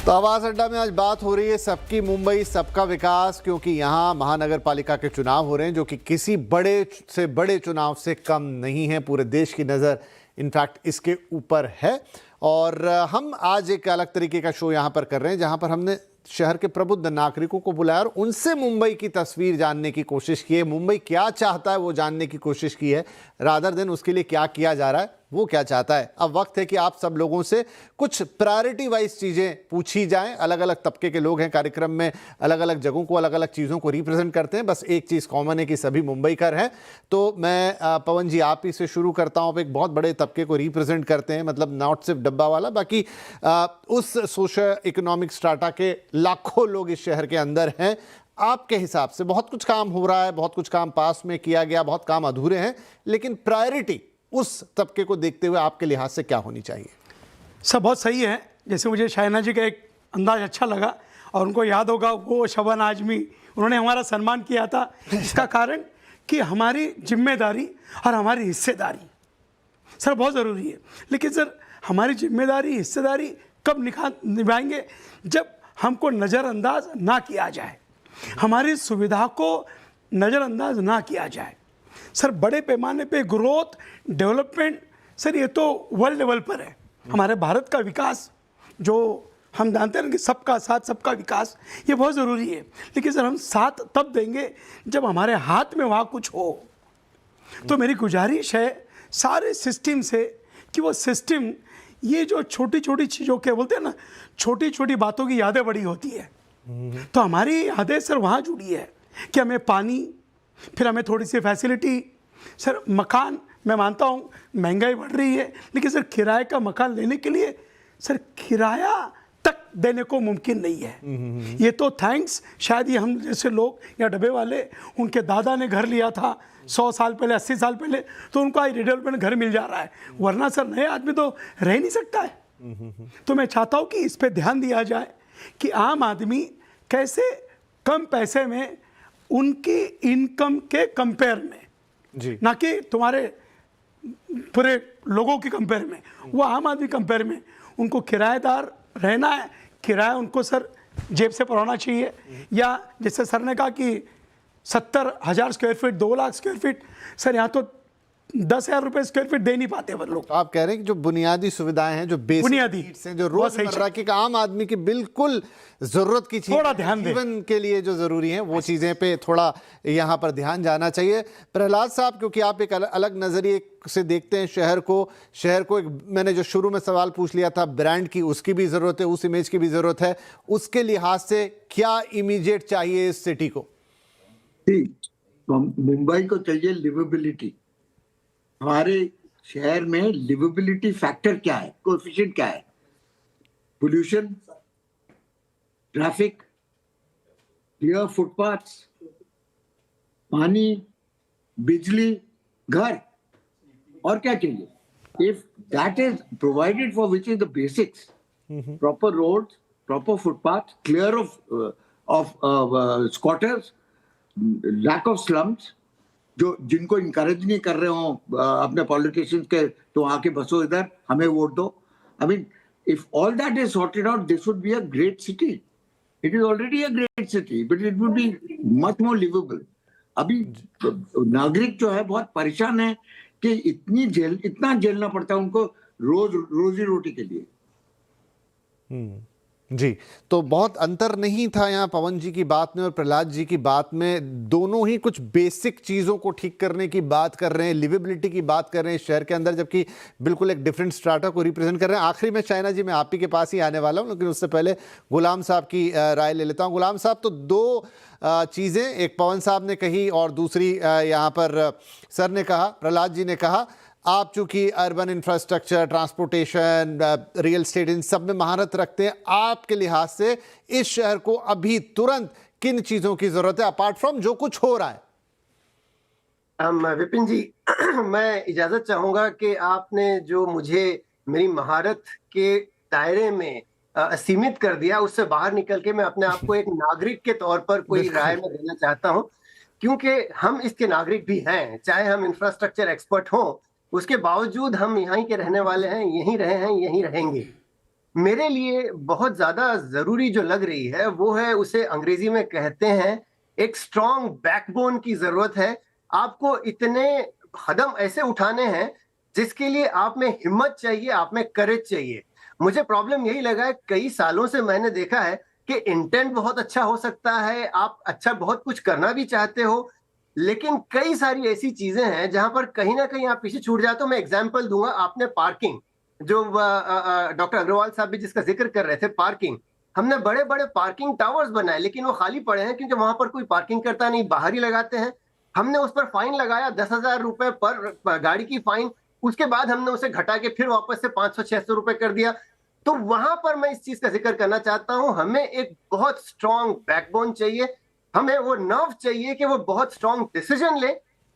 तो आवाज अड्डा में आज बात हो रही है सबकी मुंबई सबका विकास, क्योंकि यहाँ महानगर पालिका के चुनाव हो रहे हैं जो कि किसी बड़े से बड़े चुनाव से कम नहीं है। पूरे देश की नज़र इनफैक्ट इसके ऊपर है और हम आज एक अलग तरीके का शो यहाँ पर कर रहे हैं जहाँ पर हमने शहर के प्रबुद्ध नागरिकों को बुलाया और उनसे मुंबई की तस्वीर जानने की कोशिश की है। मुंबई क्या चाहता है वो जानने की कोशिश की है, रादर देन उसके लिए क्या किया जा रहा है वो क्या चाहता है। अब वक्त है कि आप सब लोगों से कुछ प्रायोरिटी वाइज चीज़ें पूछी जाएं। अलग अलग तबके के लोग हैं कार्यक्रम में, अलग अलग जगहों को, अलग अलग चीज़ों को रिप्रेजेंट करते हैं। बस एक चीज़ कॉमन है कि सभी मुंबईकर हैं। तो मैं पवन जी आप ही से शुरू करता हूँ। आप एक बहुत बड़े तबके को रिप्रेजेंट करते हैं, मतलब नॉट सिर्फ डब्बा वाला, बाकी उस सोशल इकोनॉमिक स्ट्राटा के लाखों लोग इस शहर के अंदर हैं। आपके हिसाब से बहुत कुछ काम हो रहा है, बहुत कुछ काम पास में किया गया, बहुत काम अधूरे हैं, लेकिन प्रायोरिटी उस तबके को देखते हुए आपके लिहाज से क्या होनी चाहिए? सब बहुत सही है। जैसे मुझे शायना जी का एक अंदाज अच्छा लगा और उनको याद होगा वो शबान आजमी, उन्होंने हमारा सम्मान किया था। इसका कारण कि हमारी जिम्मेदारी और हमारी हिस्सेदारी सर बहुत ज़रूरी है। लेकिन सर हमारी जिम्मेदारी हिस्सेदारी कब निभाएंगे? जब हमको नज़रअंदाज ना किया जाए, हमारी सुविधा को नज़रअंदाज ना किया जाए। सर बड़े पैमाने पे ग्रोथ डेवलपमेंट सर ये तो वर्ल्ड लेवल पर है। हमारे भारत का विकास जो हम जानते हैं कि सबका साथ सबका विकास ये बहुत ज़रूरी है। लेकिन सर हम साथ तब देंगे जब हमारे हाथ में वहाँ कुछ हो। तो मेरी गुजारिश है सारे सिस्टम से कि वो सिस्टम ये जो छोटी छोटी चीज़ों के बोलते हैं ना, छोटी छोटी बातों की यादें बड़ी होती है। तो हमारी यादें सर वहाँ जुड़ी है कि हमें पानी, फिर हमें थोड़ी सी फैसिलिटी, सर मकान। मैं मानता हूँ महंगाई बढ़ रही है, लेकिन सर किराए का मकान लेने के लिए सर किराया तक देने को मुमकिन नहीं है। ये तो थैंक्स शायद ये हम जैसे लोग या डब्बे वाले, उनके दादा ने घर लिया था 100 साल पहले, 80 साल पहले, तो उनको आज रिडेवलपमेंट घर मिल जा रहा है, वरना सर नए आदमी तो रह नहीं सकता है। तो मैं चाहता हूँ कि इस पर ध्यान दिया जाए कि आम आदमी कैसे कम पैसे में उनकी इनकम के कंपेयर में जी, ना कि तुम्हारे पूरे लोगों के कंपेयर में, वो आम आदमी कंपेयर में उनको किराएदार रहना है। किराया उनको सर जेब से पड़ाना चाहिए। या जैसे सर ने कहा कि 70,000 square feet, 2 lakh square feet, sir यहाँ तो 10,000 रुपये स्क्वायर फीट दे नहीं पाते वो लोग। तो आप कह रहे हैं कि जो बुनियादी सुविधाएं हैं, जो बेसिक नीड्स हैं, जो रोजमर्रा की आम आदमी की बिल्कुल जरूरत की चीज, थोड़ा ध्यान जीवन के लिए जो जरूरी है वो चीजें पे थोड़ा यहाँ पर ध्यान जाना चाहिए। प्रहलाद साहब, क्योंकि आप एक अलग नजरिए से देखते हैं शहर को एक, मैंने जो शुरू में सवाल पूछ लिया था ब्रांड की, उसकी भी जरूरत है, उस इमेज की भी जरूरत है। उसके लिहाज से क्या इमीडिएट चाहिए इस सिटी को? मुंबई को चाहिए लिवेबिलिटी। हमारे शहर में लिवेबिलिटी फैक्टर क्या है, कोएफिशिएंट क्या है? पोल्यूशन, ट्रैफिक, क्लियर फुटपाथ्स, पानी, बिजली, घर, और क्या चाहिए? If that is provided for, which is the basics, proper roads, proper footpath, clear of squatters, lack of slums, जो जिनको इनकरेज नहीं कर रहे हो अपने पॉलिटिशियंस के, तो आके बसो इधर, हमें वोट दो। I mean if all that is sorted out, this would be a great city. It is already a great city, but it would be much more liveable. अभी नागरिक जो है बहुत परेशान है कि इतना झेलना पड़ता है उनको रोजी रोटी के लिए। जी, तो बहुत अंतर नहीं था यहाँ पवन जी की बात में और प्रहलाद जी की बात में। दोनों ही कुछ बेसिक चीज़ों को ठीक करने की बात कर रहे हैं, लिवेबिलिटी की बात कर रहे हैं शहर के अंदर, जबकि बिल्कुल एक डिफरेंट स्ट्राटा को रिप्रेजेंट कर रहे हैं। आखिरी में शायना जी मैं आप ही के पास ही आने वाला हूँ, लेकिन उससे पहले गुलाम साहब की राय ले लेता हूँ। गुलाम साहब, तो दो चीज़ें, एक पवन साहब ने कही और दूसरी यहाँ पर सर ने कहा, प्रहलाद जी ने कहा, आप चूंकि urban infrastructure, transportation, real estate, इन सब में महारत रखते हैं, आपके लिहाज से इस शहर को अभी तुरंत किन चीजों की जरूरत है अपार्ट फ्रॉम जो कुछ हो रहा है? विपिन जी, मैं इजाजत चाहूंगा कि आपने जो मुझे मेरी महारत के दायरे में सीमित कर दिया, उससे बाहर निकल के मैं अपने आप को एक नागरिक के तौर पर कोई राय में देना चाहता हूं, क्योंकि हम इसके नागरिक भी हैं। चाहे हम इंफ्रास्ट्रक्चर एक्सपर्ट हों, उसके बावजूद हम यहाँ के रहने वाले हैं, यहीं रहे हैं, यहीं रहेंगे। मेरे लिए बहुत ज्यादा जरूरी जो लग रही है वो है, उसे अंग्रेजी में कहते हैं एक स्ट्रॉन्ग बैकबोन की जरूरत है। आपको इतने कदम ऐसे उठाने हैं जिसके लिए आप में हिम्मत चाहिए, आप में करेज चाहिए। मुझे प्रॉब्लम यही लगा है, कई सालों से मैंने देखा है कि इंटेंट बहुत अच्छा हो सकता है, आप अच्छा बहुत कुछ करना भी चाहते हो, लेकिन कई सारी ऐसी चीजें हैं जहां पर कहीं ना कहीं आप पीछे छूट जाते हो। मैं एग्जांपल दूंगा, आपने पार्किंग, जो डॉक्टर अग्रवाल साहब भी जिसका जिक्र कर रहे थे, पार्किंग, हमने बड़े बड़े पार्किंग टावर्स बनाए लेकिन वो खाली पड़े हैं क्योंकि वहां पर कोई पार्किंग करता नहीं, बाहर ही लगाते हैं। हमने उस पर फाइन लगाया, 10,000 रुपए पर गाड़ी की फाइन, उसके बाद हमने उसे घटा के फिर वापस से 500-600 रुपए कर दिया। तो वहां पर मैं इस चीज का जिक्र करना चाहता हूं, हमें एक बहुत स्ट्रांग बैकबोन चाहिए, हमें वो नर्व चाहिए कि वो बहुत स्ट्रांग डिसीजन ले,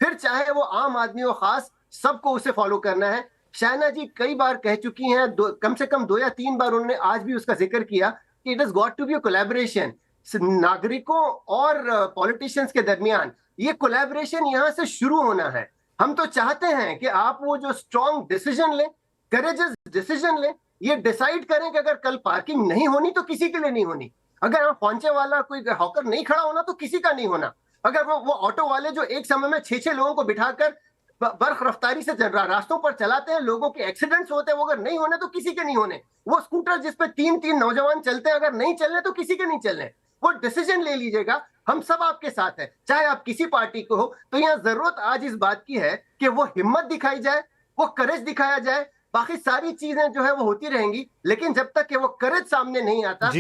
फिर चाहे वो आम आदमी हो खास, सबको उसे फॉलो करना है। शायना जी कई बार कह चुकी हैं, कम से कम 2 या 3 बार उन्होंने आज भी उसका जिक्र किया कि it is got to be a collaboration. नागरिकों और पॉलिटिशियंस के दरमियान ये कोलैबोरेशन यहां से शुरू होना है। हम तो चाहते हैं कि आप वो जो स्ट्रांग डिसीजन ले, करेजियस डिसीजन ले, ये डिसाइड करें कि अगर कल पार्किंग नहीं होनी तो किसी के लिए नहीं होनी, अगर वहां पहुंचे वाला कोई हॉकर नहीं खड़ा होना तो किसी का नहीं होना, अगर वो ऑटो वाले जो एक समय में 6-6 लोगों को बिठाकर बर्फ रफ्तारी से रास्तों पर चलाते हैं, लोगों के एक्सीडेंट्स होते हैं, वो अगर नहीं होने तो किसी के नहीं होने, वो स्कूटर जिसपे 3-3 नौजवान चलते हैं अगर नहीं चलने तो किसी के नहीं चलने। वो डिसीजन ले लीजिएगा, हम सब आपके साथ हैं, चाहे आप किसी पार्टी को हो। तो यहाँ जरूरत आज इस बात की है कि वो हिम्मत दिखाई जाए, वो करेज दिखाया जाए। बाकी सारी चीजें जो है वो होती रहेंगी, लेकिन जब तक कि वो करेज सामने नहीं आता,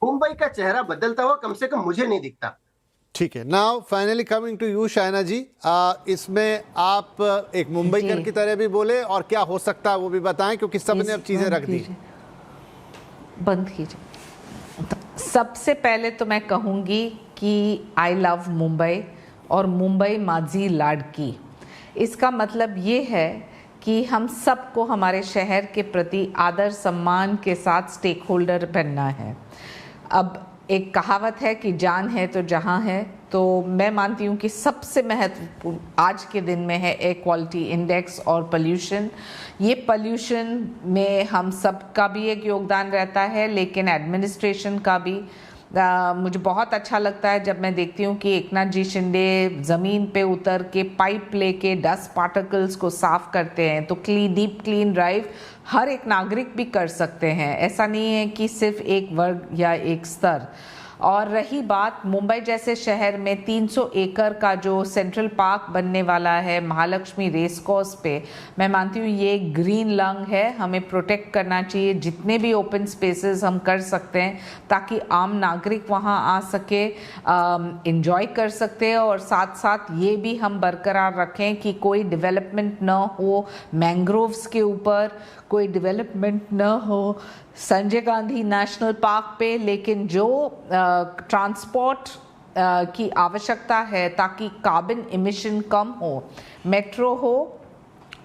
मुंबई का चेहरा बदलता हुआ कम से कम मुझे नहीं दिखता। ठीक है, now finally coming to you Shaina ji, इसमें आप एक मुंबईकर की तरह भी बोले और क्या हो सकता है वो भी बताएं, क्योंकि सबने अब चीजें रख दी। बंद कीजिए। सबसे पहले तो मैं कहूँगी कि आई लव मुंबई और मुंबई माझी लाडकी। इसका मतलब ये है कि हम सबको हमारे शहर के प्रति आदर सम्मान के साथ स्टेक होल्डर बनना है। अब एक कहावत है कि जान है तो जहां है, तो मैं मानती हूँ कि सबसे महत्वपूर्ण आज के दिन में है एयर क्वालिटी इंडेक्स और पोल्यूशन। ये पोल्यूशन में हम सब का भी एक योगदान रहता है, लेकिन एडमिनिस्ट्रेशन का भी। मुझे बहुत अच्छा लगता है जब मैं देखती हूँ कि एकनाथ जी शिंदे ज़मीन पे उतर के पाइप लेके डस्ट पार्टिकल्स को साफ करते हैं। तो डीप क्लीन ड्राइव हर एक नागरिक भी कर सकते हैं, ऐसा नहीं है कि सिर्फ एक वर्ग या एक स्तर। और रही बात मुंबई जैसे शहर में 300 एकड़ का जो सेंट्रल पार्क बनने वाला है महालक्ष्मी रेस कोर्स पे, मैं मानती हूँ ये ग्रीन लंग है, हमें प्रोटेक्ट करना चाहिए। जितने भी ओपन स्पेसेस हम कर सकते हैं ताकि आम नागरिक वहाँ आ सके, एंजॉय कर सकते हैं, और साथ साथ ये भी हम बरकरार रखें कि कोई डेवलपमेंट न हो मैंग्रोव्स के ऊपर, कोई डेवलपमेंट न हो संजय गांधी नेशनल पार्क पे, लेकिन जो ट्रांसपोर्ट की आवश्यकता है ताकि कार्बन इमिशन कम हो, मेट्रो हो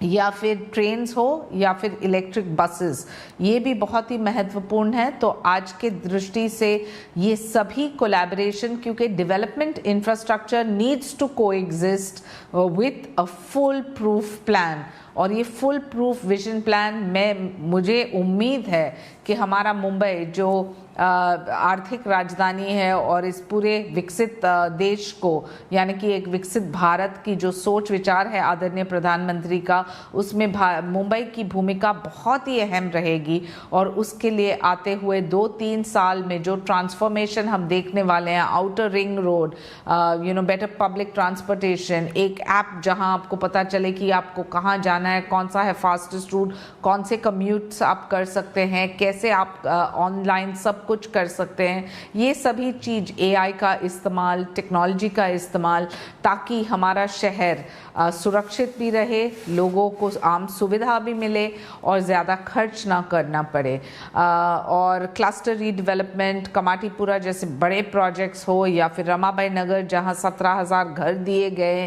या फिर ट्रेन्स हो या फिर इलेक्ट्रिक बसेस, ये भी बहुत ही महत्वपूर्ण है। तो आज के दृष्टि से ये सभी कोलैबोरेशन, क्योंकि development infrastructure needs to coexist with a full proof plan, और ये फुल प्रूफ विजन प्लान मुझे उम्मीद है कि हमारा मुंबई जो आर्थिक राजधानी है और इस पूरे विकसित देश को, यानी कि एक विकसित भारत की जो सोच विचार है आदरणीय प्रधानमंत्री का, उसमें मुंबई की भूमिका बहुत ही अहम रहेगी। और उसके लिए आते हुए 2-3 साल में जो ट्रांसफॉर्मेशन हम देखने वाले हैं, outer ring road, better public transportation, एक ऐप जहां आपको पता चले कि आपको कहां जाना है, कौन सा है फास्टेस्ट रूट, कौन से कम्यूट्स आप कर सकते हैं, कैसे आप ऑनलाइन सब कुछ कर सकते हैं, ये सभी चीज़ AI का इस्तेमाल, टेक्नोलॉजी का इस्तेमाल, ताकि हमारा शहर सुरक्षित भी रहे, लोगों को आम सुविधा भी मिले और ज़्यादा खर्च ना करना पड़े। और क्लस्टर रीडेवलपमेंट, कमाटीपुरा जैसे बड़े प्रोजेक्ट्स हो, या फिर रमाबाई नगर जहां 17,000 घर दिए गए,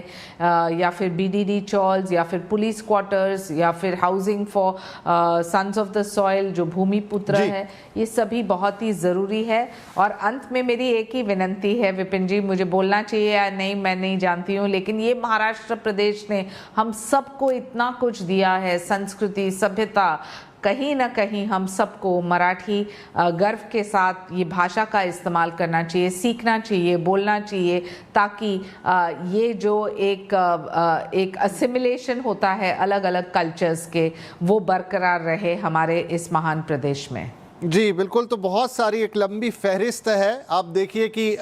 या फिर BDD चॉल्स, या फिर पुलिस क्वार्टर्स, या फिर housing for sons of the soil जो भूमिपुत्र है, ये सभी बहुत ही ज़रूरी है। और अंत में मेरी एक ही विनंती है, विपिन जी, मुझे बोलना चाहिए या नहीं मैं नहीं जानती हूँ, लेकिन ये महाराष्ट्र प्रदेश ने हम सबको इतना कुछ दिया है, संस्कृति, सभ्यता, कहीं ना कहीं हम सबको मराठी गर्व के साथ ये भाषा का इस्तेमाल करना चाहिए, सीखना चाहिए, बोलना चाहिए, ताकि ये जो एक असिमिलेशन होता है अलग अलग कल्चर्स के, वो बरकरार रहे हमारे इस महान प्रदेश में। जी बिल्कुल, तो बहुत सारी एक लंबी फहरिस्त है। आप देखिए कि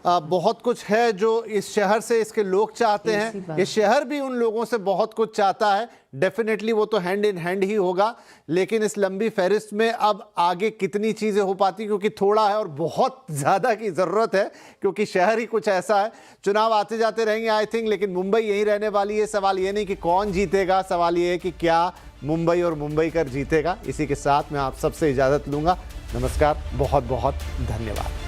बहुत कुछ है जो इस शहर से इसके लोग चाहते हैं, ये शहर भी उन लोगों से बहुत कुछ चाहता है। डेफिनेटली वो तो हैंड इन हैंड ही होगा, लेकिन इस लंबी फहरिस्त में अब आगे कितनी चीज़ें हो पाती, क्योंकि थोड़ा है और बहुत ज़्यादा की ज़रूरत है, क्योंकि शहर ही कुछ ऐसा है। चुनाव आते जाते रहेंगे आई थिंक, लेकिन मुंबई यहीं रहने वाली है। सवाल ये नहीं कि कौन जीतेगा, सवाल ये है कि क्या मुंबई और मुंबईकर जीतेगा। इसी के साथ मैं आप सबसे इजाज़त लूँगा। नमस्कार, बहुत बहुत धन्यवाद।